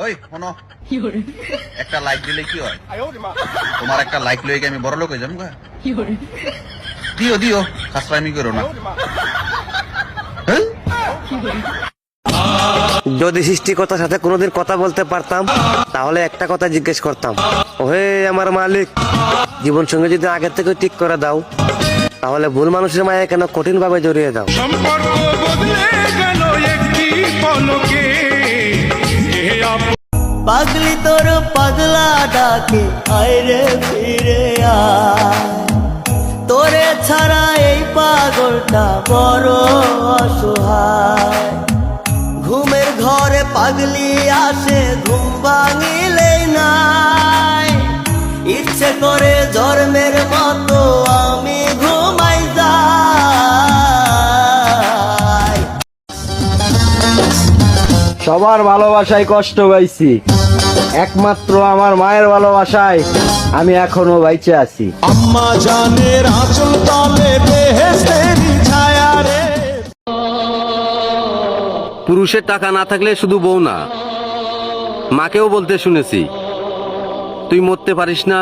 ওই শোনো, একটা লাইক দিলে কি হয়? তোমার একটা লাইক লয়ে কি আমি বড় লোক হয়ে যাবো? দিও দিও, খাসরামি করো না। যদি সৃষ্টিকর্তার সাথে কোনোদিন কথা বলতে পারতাম তাহলে একটা কথা জিজ্ঞেস করতাম, ওহে আমার মালিক, জীবন সঙ্গে যদি আগে থেকে ঠিক করে দাও তাহলে ভুল মানুষের মায়া কেন কঠিন ভাবে জড়িয়ে দাও। সম্পর্ক বদলে গেল একটি পলকে। পাগলি তোর পাগলা ডাকে আয় রে ফিরে আয়, তোরে ছাড়া এই পাগলটা বড় অসহায়। ঘুমের ঘরে পাগলি আসে ঘুম ভাঙিলেই নাই, ইচ্ছে করে জন্মের মতো আমি ঘুমাই যাই। সবার ভালোবাসায় কষ্ট পাইছি, একমাত্র আমার মায়ের ভালোবাসায় আমি এখনো বাইচে আছি। আম্মা জানের আঁচল তলে বেহেশতেরি ছায়া রে। পুরুষের টাকা না থাকলে শুধু বউ না, মাকেও বলতে শুনেছি তুই মরতে পারিস না।